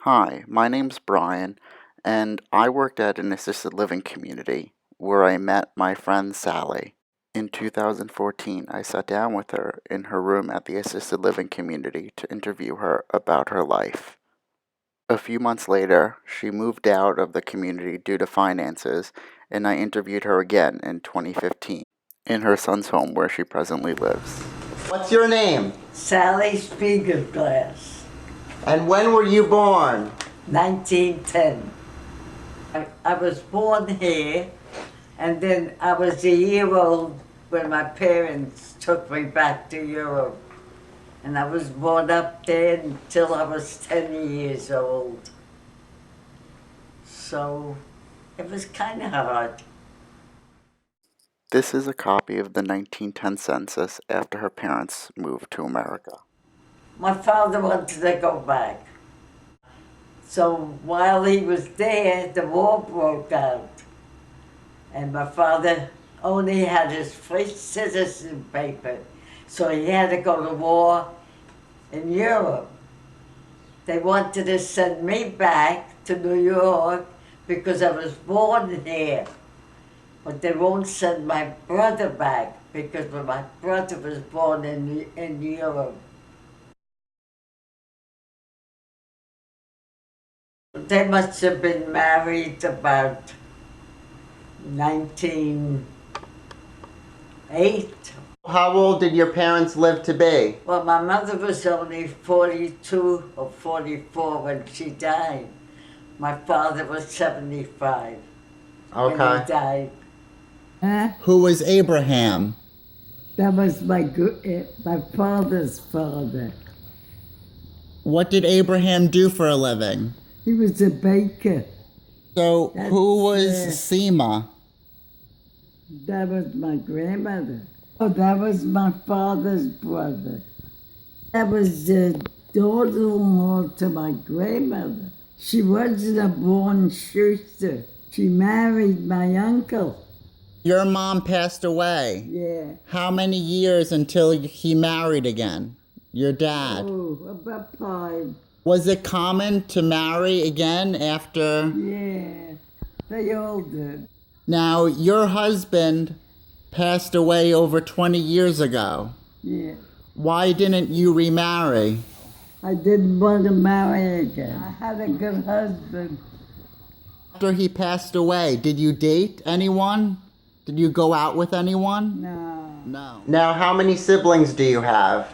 Hi, my name's Brian, and I worked at an assisted living community where I met my friend Sally. In 2014, I sat down with her in her room at the assisted living community to interview her about her life. A few months later, she moved out of the community due to finances, and I interviewed her again in 2015 in her son's home where she presently lives. What's your name? Sally Spiegelglass, And when were you born? 1910. I was born here, and then I was a year old when my parents took me back to Europe. And I was born up there until I was 10 years old. So it was kind of hard. This is a copy of the 1910 census after her parents moved to America. My father wanted to go back. So while he was there, the war broke out. And my father only had his first citizen paper, so he had to go to war in Europe. They wanted to send me back to New York because I was born here. But they won't send my brother back because my brother was born in Europe. They must have been married about 1908. How old did your parents live to be? Well, my mother was only 42 or 44 when she died. My father was 75 when he died. Who was Abraham? That was my father's father. What did Abraham do for a living? He was a baker. So who was That's, Seema? That was my grandmother. Oh, that was my father's brother. That was the daughter-in-law to my grandmother. She wasn't a born Schuster. She married my uncle. Your mom passed away. Yeah. How many years until he married again? Your dad? Oh, about 5. Was it common to marry again after? Yeah, they all did. Now, your husband passed away over 20 years ago. Yeah. Why didn't you remarry? I didn't want to marry again. I had a good husband. After he passed away, did you date anyone? Did you go out with anyone? No. Now, how many siblings do you have?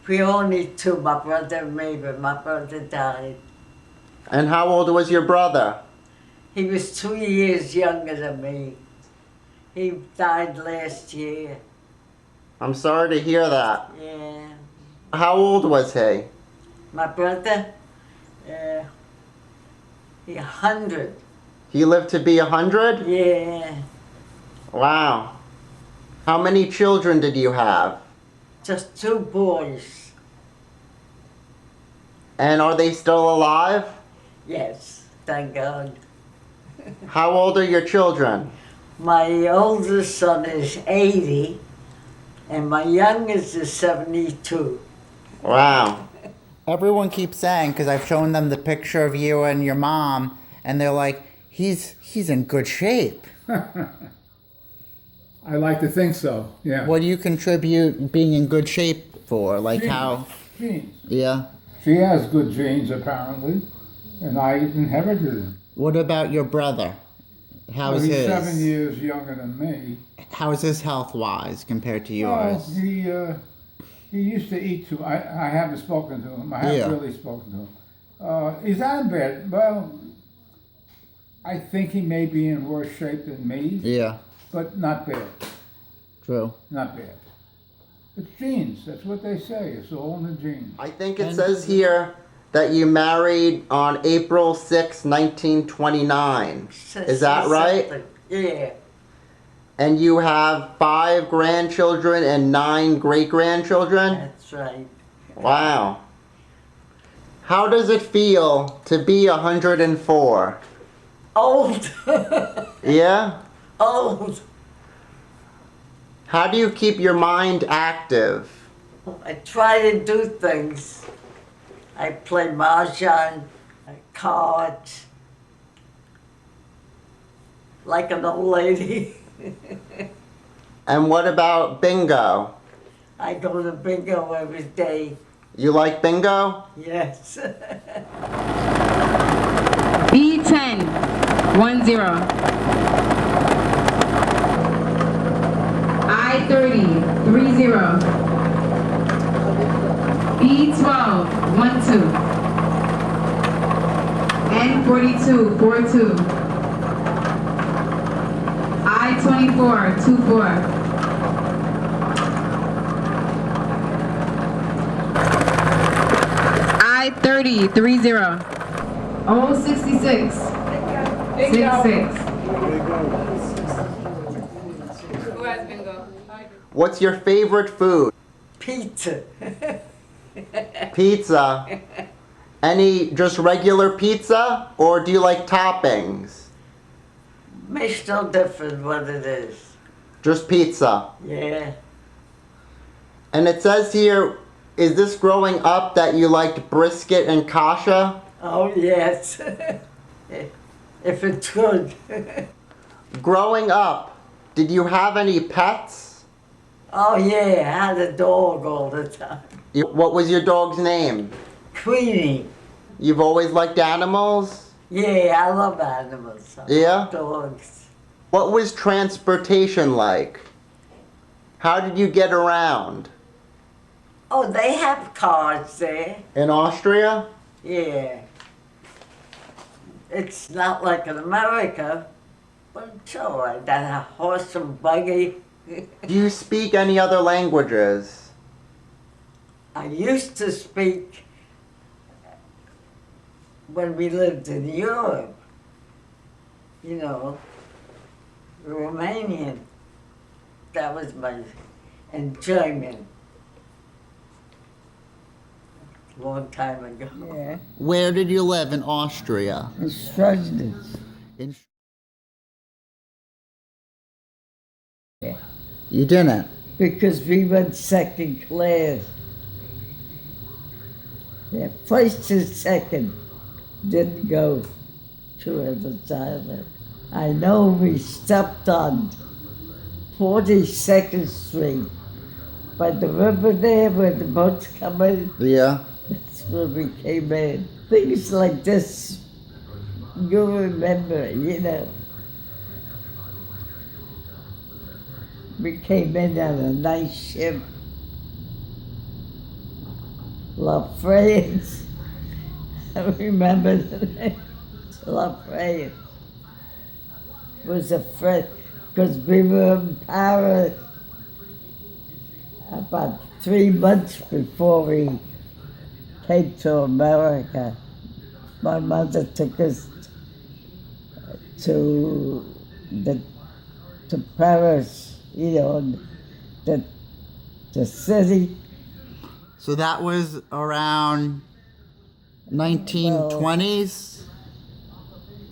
We only 2, my brother and me, but my brother died. And how old was your brother? He was 2 years younger than me. He died last year. I'm sorry to hear that. Yeah. How old was he? My brother, 100. He lived to be 100? Yeah. Wow. How many children did you have? Just 2 boys. And are they still alive? Yes, thank God. How old are your children? My oldest son is 80, and my youngest is 72. Wow. Everyone keeps saying, because I've shown them the picture of you and your mom, and they're like, he's in good shape. I like to think so, yeah. What do you contribute being in good shape for? Like Genes. how? Genes. Yeah. She has good genes, apparently, and I inherited them. What about your brother? How's He's his? 7 years younger than me. How's his health-wise compared to yours? Well, he used to eat too. I haven't spoken to him. I haven't really spoken to him. He's not in bed. Well, I think he may be in worse shape than me. Yeah. But not bad. True. Not bad. It's genes. That's what they say. It's all in the genes. I think it says here that you married on April 6, 1929. Is that right? Yeah. And you have 5 grandchildren and 9 great-grandchildren? That's right. Wow. How does it feel to be 104? Old. Yeah? Old. How do you keep your mind active? I try to do things. I play mahjong, cards, like an old lady. And what about bingo? I go to bingo every day. You like bingo? Yes. B10, 10. I-30, 30. B12, 12. N42, 42. I-24, 24. I-30, 30. 066, 66. Who has bingo? What's your favorite food? Pizza. Pizza. Any just regular pizza, or do you like toppings? Makes no difference what it is. Just pizza. Yeah. And it says here, is this growing up that you liked brisket and kasha? Oh, yes. If it's good. Growing up, did you have any pets? Oh, yeah, I had a dog all the time. What was your dog's name? Queenie. You've always liked animals? Yeah, I love animals. Yeah? Dogs. What was transportation like? How did you get around? Oh, they have cars there. In Austria? Yeah. It's not like in America, but it's all right. They have horse and buggy. Do you speak any other languages? I used to speak when we lived in Europe, you know, Romanian. That was my, and German. Long time ago. Yeah. Where did you live in Austria? In Strasbourg. In... You didn't? Because we went second class. Yeah, first and second didn't go to Evans Island. I know we stopped on 42nd Street by the river there where the boats come in. Yeah. That's where we came in. Things like this, you remember, you know. We came in on a nice ship. La France. I remember the name. La France. Was a friend, because we were in Paris about 3 months before we came to America. My mother took us to Paris, you know, the city. So that was around 1920s?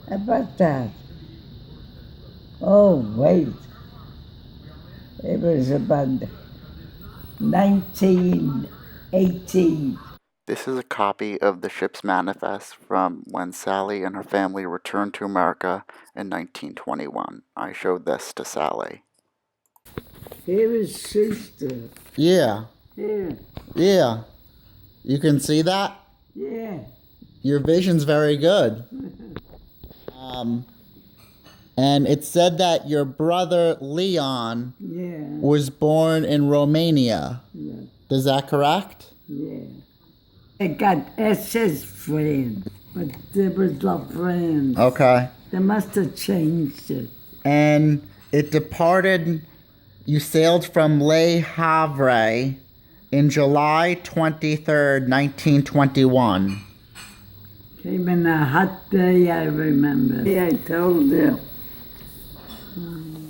About that. Oh, wait. It was about 1918. This is a copy of the ship's manifest from when Sally and her family returned to America in 1921. I showed this to Sally. Here is sister. Yeah. Here. Yeah. You can see that? Yeah. Your vision's very good. And it said that your brother Leon was born in Romania. Yeah. Is that correct? Yeah. It got SS friend, but there was no friends. Okay. They must have changed it. And it departed, you sailed from Le Havre in July 23rd, 1921. Came in a hot day, I remember. Yeah, I told you.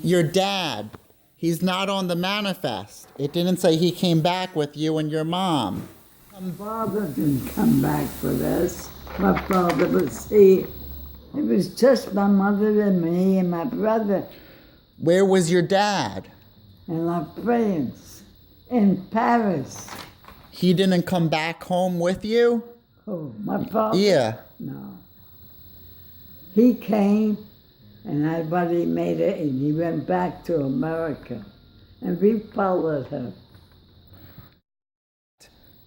Your dad, he's not on the manifest. It didn't say he came back with you and your mom. My father didn't come back with us. My father was here. It was just my mother and me and my brother Where was your dad? and our friends in Paris. He didn't come back home with you? Oh, my father? Yeah. No. He came, and everybody made it, and he went back to America. And we followed him.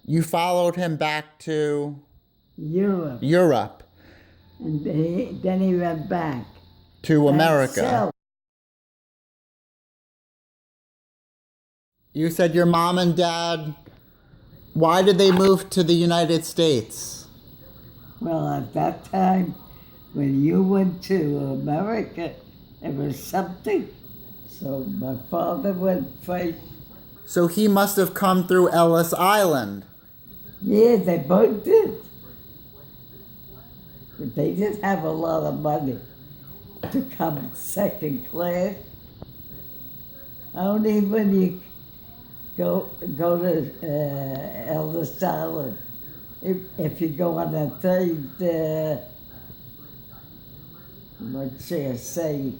You followed him back to Europe. Europe, And then he went back. to America. Sally. You said your mom and dad, why did they move to the United States? Well, at that time, when you went to America, it was something. So my father went first. So he must have come through Ellis Island. Yeah, they both did. But they didn't have a lot of money to come second class. Only when you go to Ellis Island. If you go on a third, what should I say,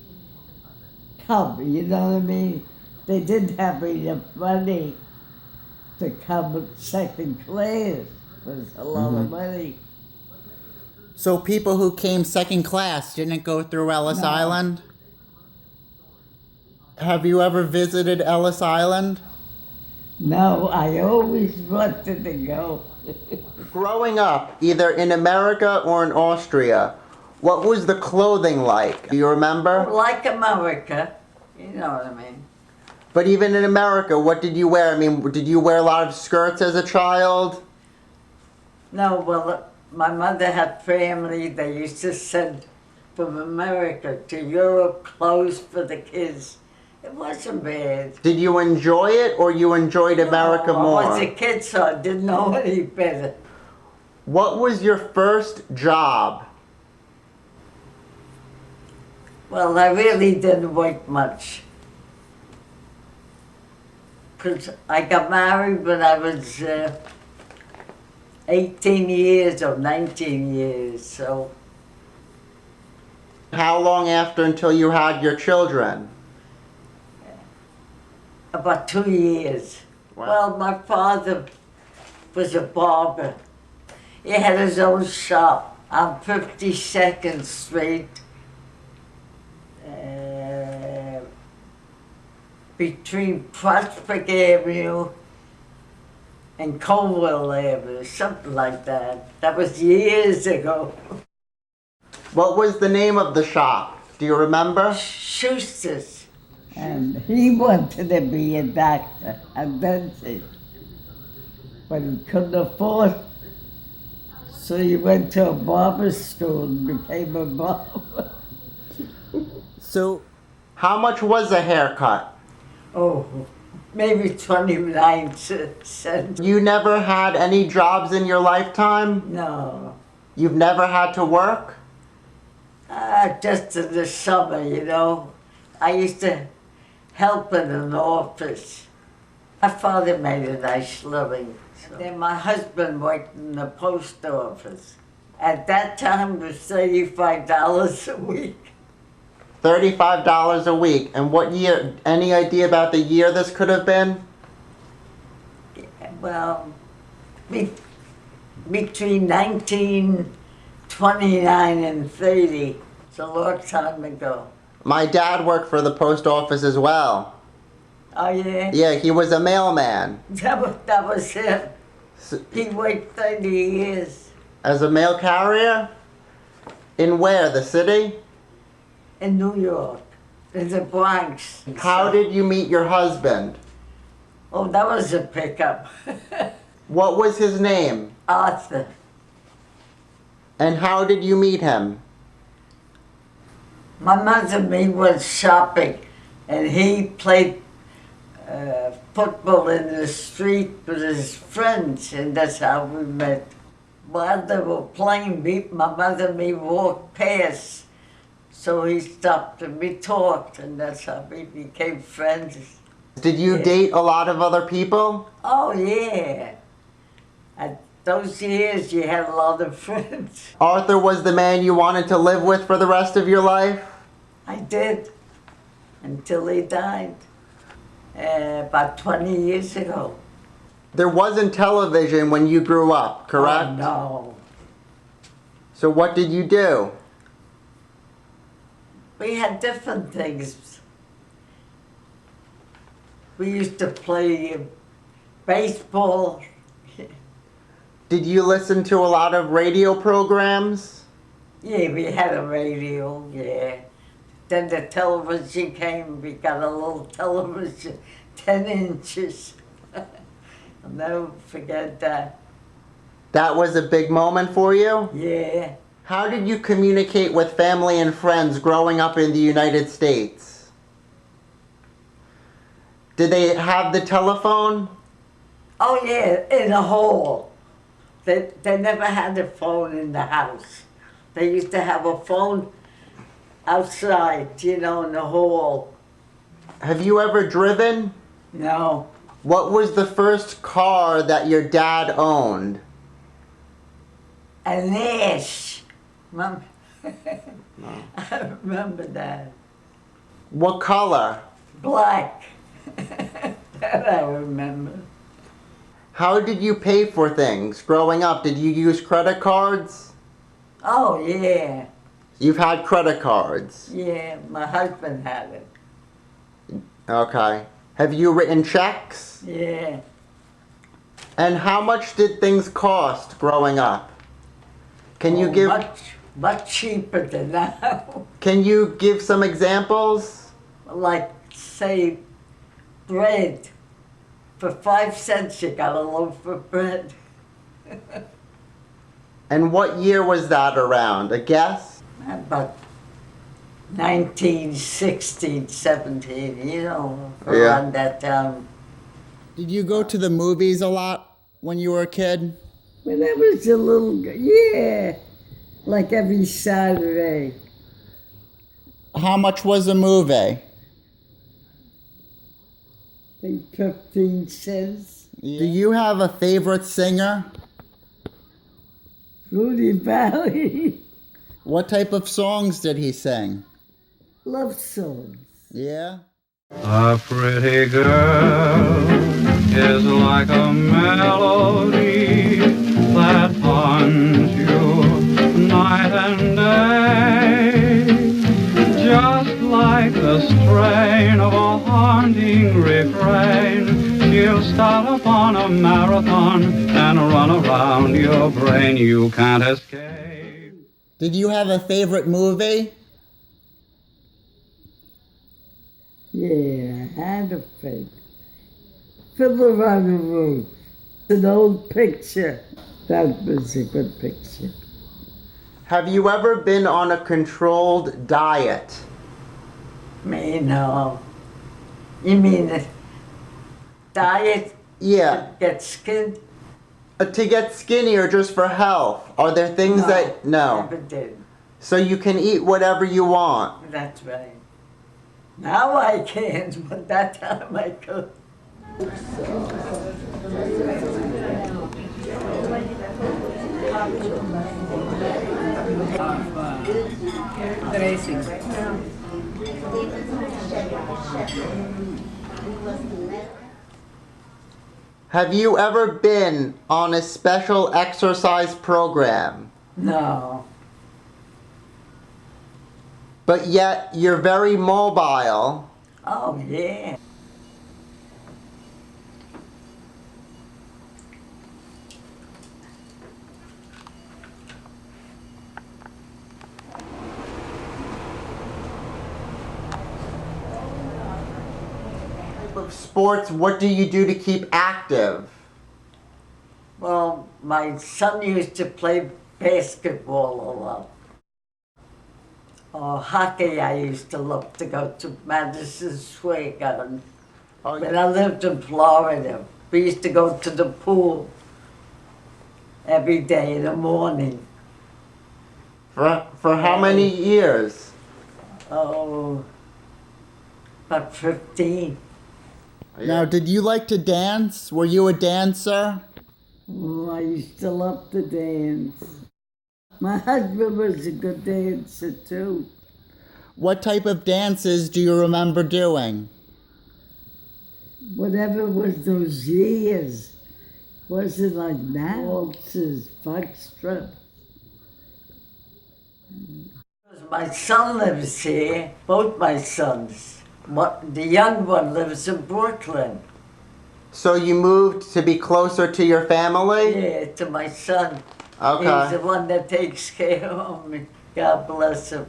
come, you know what I mean? They didn't have enough money to come second class. It was a lot of money. So people who came second class didn't go through Ellis No. Island? Have you ever visited Ellis Island? No, I always wanted to go. Growing up, either in America or in Austria, what was the clothing like? Do you remember? Like America, you know what I mean. But even in America, what did you wear? I mean, did you wear a lot of skirts as a child? No, well, my mother had family. They used to send from America to Europe clothes for the kids. It wasn't bad. Did you enjoy it, or you enjoyed America more? I was a kid, so I didn't know any better. What was your first job? Well, I really didn't work much. Because I got married when I was 18 years or 19 years, so. How long after until you had your children? About 2 years. Wow. Well, my father was a barber. He had his own shop on 52nd Street, between Prospect Avenue and Colwell Avenue, something like that. That was years ago. What was the name of the shop? Do you remember? Schuster's. And he wanted to be a doctor, a dentist, but he couldn't afford it. So he went to a barber school and became a barber. So, how much was a haircut? Oh, maybe 29 cents. You never had any jobs in your lifetime? No. You've never had to work? Just in the summer, you know. I used to help in an office. My father made a nice living. So. Then my husband worked in the post office. At that time, it was $35 a week. $35 a week. And what year, any idea about the year this could have been? Well, between 1929 and 30. It's a long time ago. My dad worked for the post office as well. Oh, yeah? Yeah, he was a mailman. That was him. He worked 30 years. As a mail carrier? In where, the city? In New York, in the Bronx. How did you meet your husband? Oh, that was a pickup. What was his name? Arthur. And how did you meet him? My mother and me went shopping, and he played football in the street with his friends, and that's how we met. While they were playing, my mother and me walked past, so he stopped and we talked, and that's how we became friends. Did you date a lot of other people? Oh, yeah. At those years, you had a lot of friends. Arthur was the man you wanted to live with for the rest of your life? I did, until he died, about 20 years ago. There wasn't television when you grew up, correct? Oh, no. So what did you do? We had different things. We used to play baseball. Did you listen to a lot of radio programs? Yeah, we had a radio, yeah. Then the television came, we got a little television, 10 inches. I'll never forget that. That was a big moment for you? Yeah. How did you communicate with family and friends growing up in the United States? Did they have the telephone? Oh yeah, in the hall. They never had a phone in the house. They used to have a phone outside, in the hall. Have you ever driven? No. What was the first car that your dad owned? An Ash. Remember? I remember that. What color? Black. That I remember. How did you pay for things growing up? Did you use credit cards? Oh yeah. You've had credit cards. Yeah, my husband had it. Okay. Have you written checks? Yeah. And how much did things cost growing up? Can you give much cheaper than now. Can you give some examples? Like say bread. For 5 cents you got a loaf of bread. And what year was that around? A guess? About 1916, 17, around that time. Did you go to the movies a lot when you were a kid? When I was a little yeah, like every Saturday. How much was a movie? I think 15 cents. Yeah. Do you have a favorite singer? Rudy Valley. What type of songs did he sing? Love songs. Yeah? A pretty girl is like a melody that haunts you night and day, just like the strain of a haunting refrain. She'll start upon a marathon and run around your brain. You can't escape. Did you have a favorite movie? Yeah, I had a favorite. Fiddler on the Roof. An old picture. That was a good picture. Have you ever been on a controlled diet? Me, no. You mean a diet? Yeah. To get skin? To get skinny or just for health? Are there things that... No. Never did. So you can eat whatever you want? That's right. Now I can't, but that time I could. Have you ever been on a special exercise program? No. But yet you're very mobile. Oh, yeah. Of sports, what do you do to keep active? Well, my son used to play basketball a lot. Or hockey, I used to love to go to Madison Square Garden. Oh, When I lived in Florida, we used to go to the pool every day in the morning. For how many years? Oh, about 15. Now, did you like to dance? Were you a dancer? Oh, I used to love to dance. My husband was a good dancer too. What type of dances do you remember doing? Whatever was those years, was it like that? Waltzes, foxtrot. my son lives here, both my sons. The young one lives in Brooklyn. So you moved to be closer to your family? Yeah, to my son. Okay. He's the one that takes care of me. God bless him.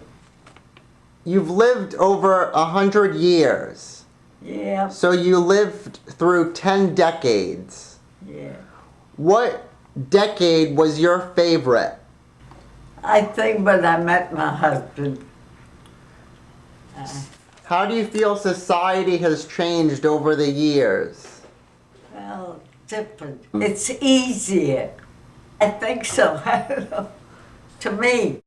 You've lived over 100 years. Yeah. So you lived through 10 decades. Yeah. What decade was your favorite? I think when I met my husband. How do you feel society has changed over the years? Well, different. It's easier. I think so. I don't know. To me.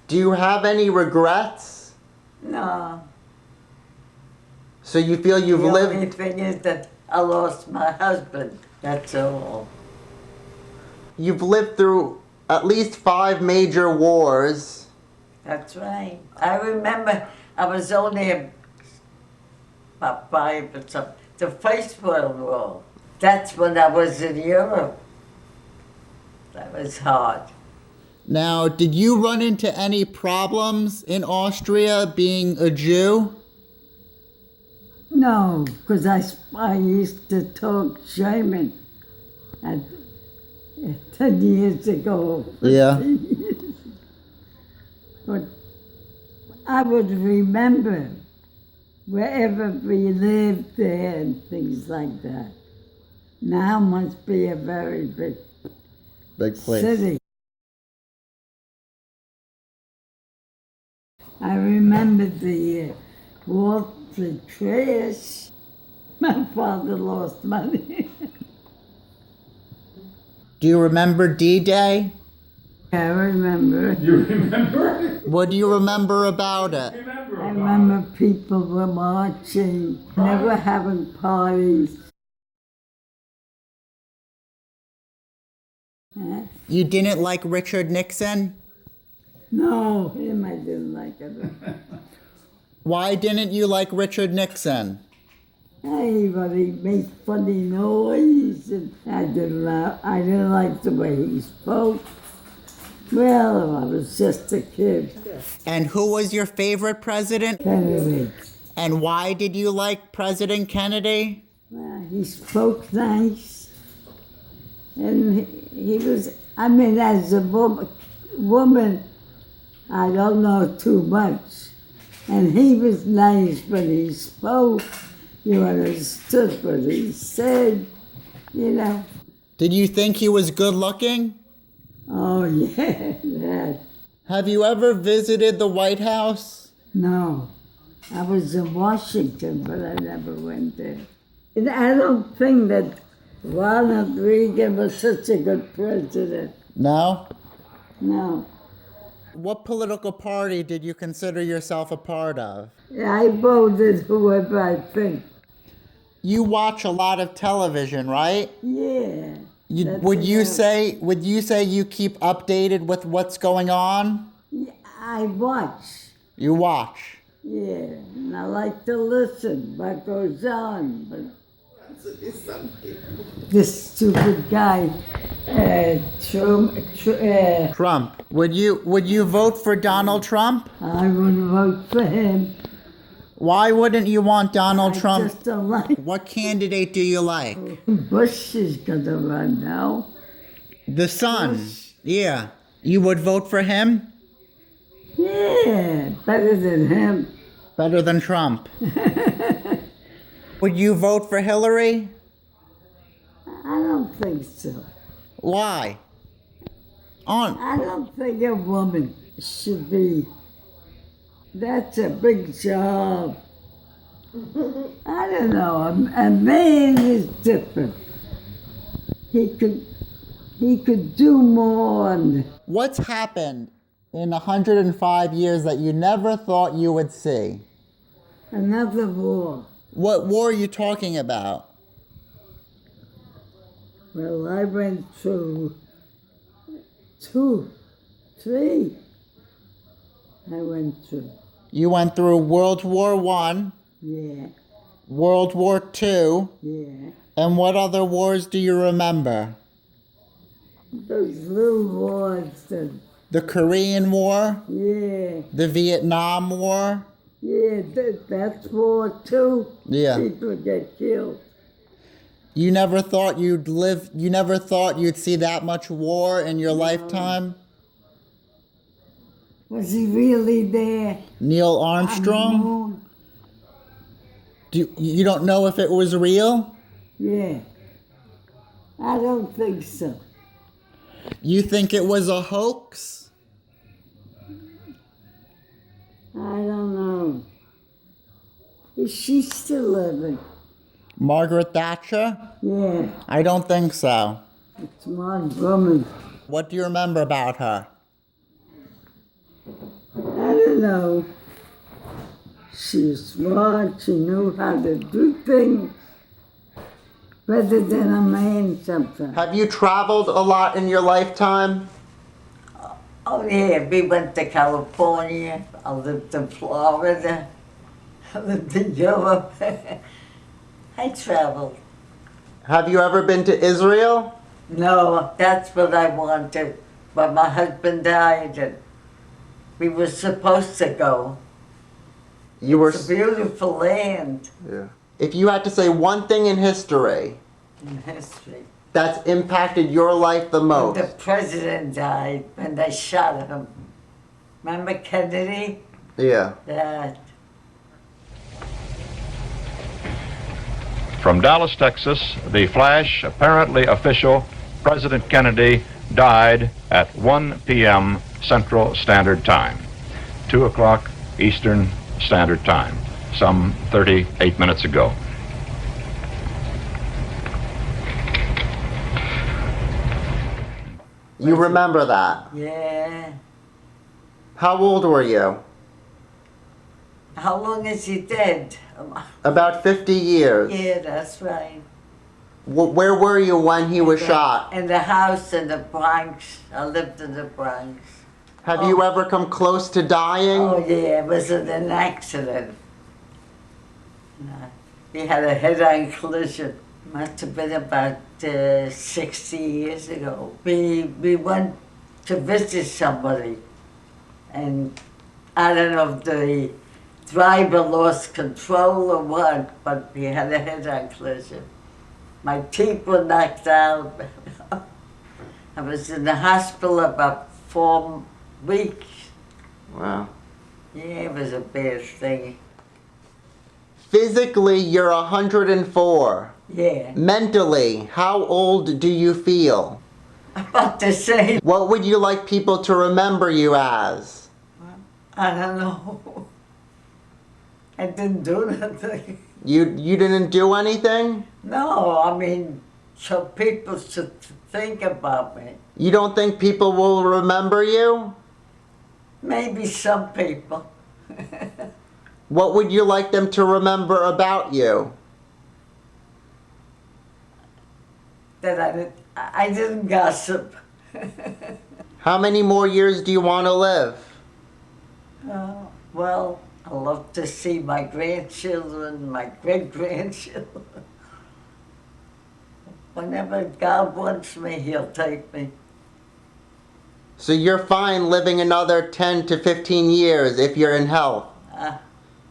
Do you have any regrets? No. So you feel you've The lived... only thing is that I lost my husband. That's all. You've lived through at least 5 major wars. That's right. I remember I was only about 5 or something. The First World War. That's when I was in Europe. That was hard. Now, did you run into any problems in Austria being a Jew? No, because I used to talk German at, 10 years ago. Yeah. But I would remember wherever we lived there and things like that. Now must be a very big Place. city. I remember the water trash. My father lost money. Do you remember D-Day? I remember. You remember? What do you remember about it? I remember people were marching, never having parties. You didn't like Richard Nixon? No, him I didn't like it. Why didn't you like Richard Nixon? Everybody made funny noise, and I didn't like the way he spoke. Well, I was just a kid. And who was your favorite president? Kennedy. And why did you like President Kennedy? Well, he spoke nice, and he was. I mean, as a woman, I don't know too much, and he was nice when he spoke. You understood what he said, you know. Did you think he was good looking? Oh, yeah, yeah. Have you ever visited the White House? No. I was in Washington, but I never went there. And I don't think that Ronald Reagan was such a good president. No? No. What political party did you consider yourself a part of? I voted whoever I think. You watch a lot of television, right? Yeah. Would you say you keep updated with what's going on? Yeah, I watch. You watch. Yeah, and I like to listen what goes on, but this stupid guy, Trump. Would you vote for Donald Trump? I wouldn't vote for him. Why wouldn't you want Donald Trump? I just don't like. What candidate do you like? Bush is gonna run now. The son. Bush. Yeah. You would vote for him? Yeah, better than him. Better than Trump. Would you vote for Hillary? I don't think so. Why? I don't think a woman should be. That's a big job. I don't know. A man is different. He could do more. What's happened in 105 years that you never thought you would see? Another war. What war are you talking about? Well, I went through 2, 3. I went through. You went through World War I, Yeah, World War II, yeah. and what other wars do you remember? Those little wars that The Korean War? Yeah, The Vietnam War? yeah, that's war too. Yeah. People get killed. You never thought you'd see that much war in your lifetime? Was he really there? Neil On the Armstrong? moon? You don't know if it was real? Yeah. I don't think so. You think it was a hoax? I don't know. Is she still living? Margaret Thatcher? Yeah, I don't think so. it's my woman. What do you remember about her? I don't know. She was smart. She knew how to do things better than a man sometimes. Have you traveled a lot in your lifetime? Oh yeah, we went to California. I lived in Florida. I lived in Europe. I traveled. Have you ever been to Israel? No, that's what I wanted. But my husband died and we were supposed to go. It's a beautiful land Yeah. If you had to say one thing in history in history. that's impacted your life the When most. the president died, when they shot him. Remember Kennedy? Yeah. That. From Dallas, Texas, the flash, apparently official, President Kennedy died at 1 p.m. Central Standard Time, 2 o'clock Eastern Standard Time, some 38 minutes ago. You remember that? Yeah. How old were you? How long is he dead? About 50 years. Yeah, that's right. Where were you when he was shot? In the house in the Bronx. I lived in the Bronx. Have you ever come close to dying? Oh yeah, it was in an accident. He had a head-on collision. Must have been about 60 years ago. We went to visit somebody, and I don't know if the driver lost control or what, but he had a head-on collision. My teeth were knocked out. I was in the hospital about 4 weeks. Wow. Yeah, it was a bad thing. Physically, you're 104. Yeah. Mentally, how old do you feel? About the same. What would you like people to remember you as? I don't know. I didn't do nothing. You didn't do anything? No, I mean, so people should think about me. You don't think people will remember you? Maybe some people. What would you like them to remember about you? That I didn't gossip. How many more years do you want to live? Well, I love to see my grandchildren, my great-grandchildren. Whenever God wants me, He'll take me. So you're fine living another 10 to 15 years if you're in health?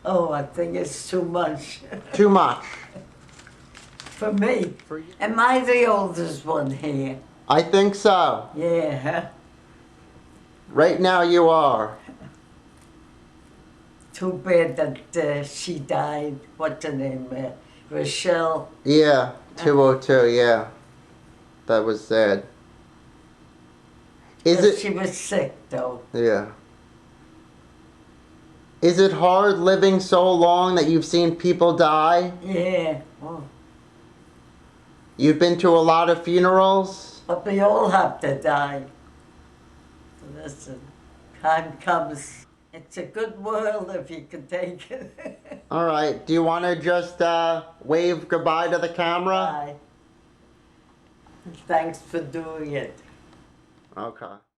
Oh, I think it's too much. Too much. For me. Am I the oldest one here? I think so. Yeah. Right now you are. Too bad that she died. What's her name? Rochelle. Yeah, 202, yeah. That was sad. She was sick, though. Yeah. Is it hard living so long that you've seen people die? Yeah. Oh. You've been to a lot of funerals? But we all have to die. Listen, time comes. It's a good world if you can take it. All right. Do you want to just wave goodbye to the camera? Bye. Thanks for doing it. Okay.